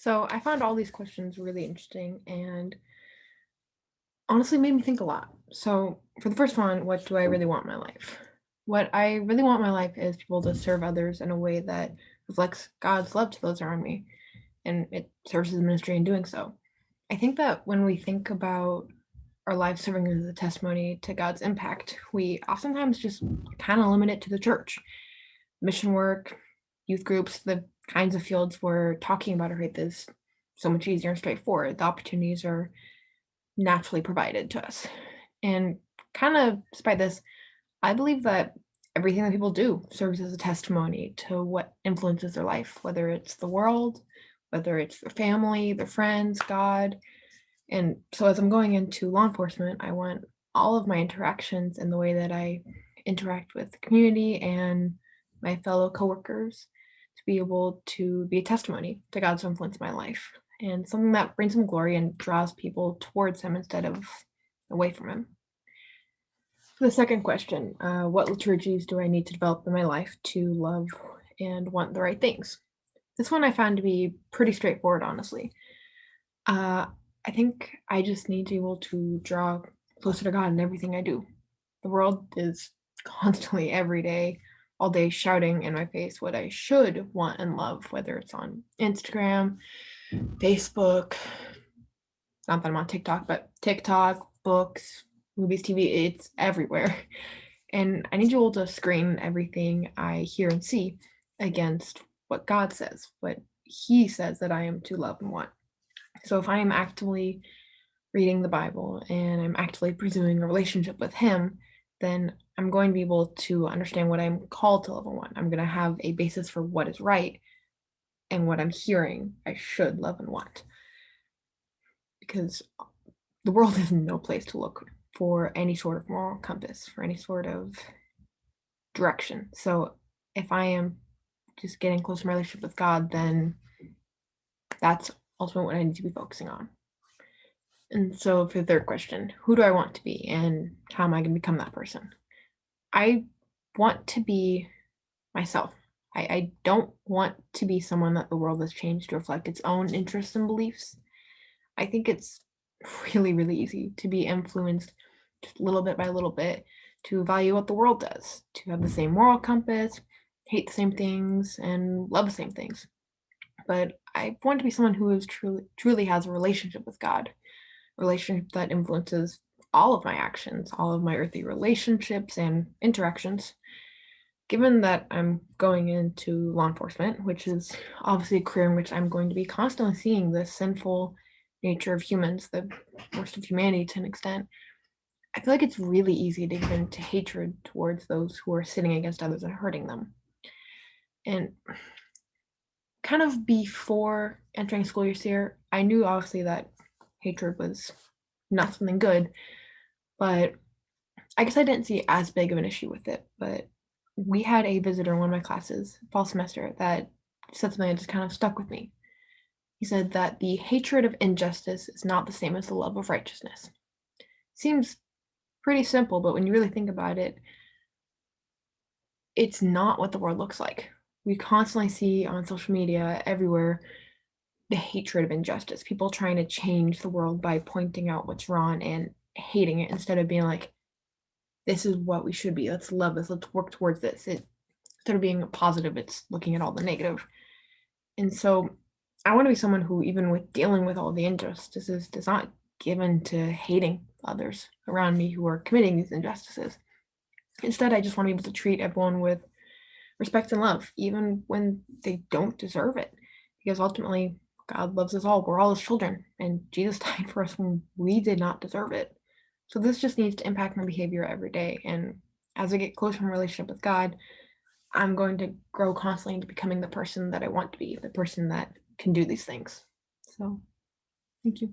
So I found all these questions really interesting and honestly made me think a lot. So for the first one, what do I really want in my life? What I really want in my life is people to serve others in a way that reflects God's love to those around me, and it serves as a ministry in doing so. I think that when we think about our lives serving as a testimony to God's impact, we oftentimes just kind of limit it to the church, mission work, youth groups, the kinds of fields we're talking about, right? Is so much easier and straightforward. The opportunities are naturally provided to us. And kind of despite this, I believe that everything that people do serves as a testimony to what influences their life, whether it's the world, whether it's their family, their friends, God. And so as I'm going into law enforcement, I want all of my interactions and the way that I interact with the community and my fellow coworkers to be able to be a testimony to God's influence in my life and something that brings him glory and draws people towards him instead of away from him. For the second question, what liturgies do I need to develop in my life to love and want the right things? This one I found to be pretty straightforward, honestly. Uh, I think I just need to be able to draw closer to God in everything I do. The world is constantly, every day, all day shouting in my face what I should want and love, whether it's on Instagram, Facebook, not that I'm on TikTok, but TikTok, books, movies, TV, it's everywhere. And I need you all to screen everything I hear and see against what God says, what He says that I am to love and want. So if I am actively reading the Bible and I'm actively pursuing a relationship with Him, then I'm going to be able to understand what I'm called to love and want. I'm going to have a basis for what is right and what I'm hearing I should love and want. Because the world is no place to look for any sort of moral compass, for any sort of direction. So if I am just getting close to my relationship with God, then that's ultimately what I need to be focusing on. And so for the third question, who do I want to be and how am I going to become that person? I want to be myself. I don't want to be someone that the world has changed to reflect its own interests and beliefs. I think it's really, really easy to be influenced just little bit by little bit to value what the world does, to have the same moral compass, hate the same things, and love the same things. But I want to be someone who is truly has a relationship with God, a relationship that influences all of my actions, all of my earthly relationships and interactions. Given that I'm going into law enforcement, which is obviously a career in which I'm going to be constantly seeing the sinful nature of humans, the worst of humanity to an extent, I feel like it's really easy to give into hatred towards those who are sinning against others and hurting them. And kind of before entering school year, I knew obviously that hatred was not something good, but I guess I didn't see as big of an issue with it. But we had a visitor in one of my classes, fall semester, that said something that just kind of stuck with me. He said that the hatred of injustice is not the same as the love of righteousness. Seems pretty simple, but when you really think about it, it's not what the world looks like. We constantly see on social media everywhere the hatred of injustice, people trying to change the world by pointing out what's wrong and hating it instead of being like, this is what we should be. Let's love this. Let's work towards this. Instead of being positive, it's looking at all the negative. And so I want to be someone who, even with dealing with all the injustices, does not give in to hating others around me who are committing these injustices. Instead, I just want to be able to treat everyone with respect and love, even when they don't deserve it. Because ultimately, God loves us all. We're all his children. And Jesus died for us when we did not deserve it. So this just needs to impact my behavior every day. And as I get closer in my relationship with God, I'm going to grow constantly into becoming the person that I want to be, the person that can do these things. So thank you.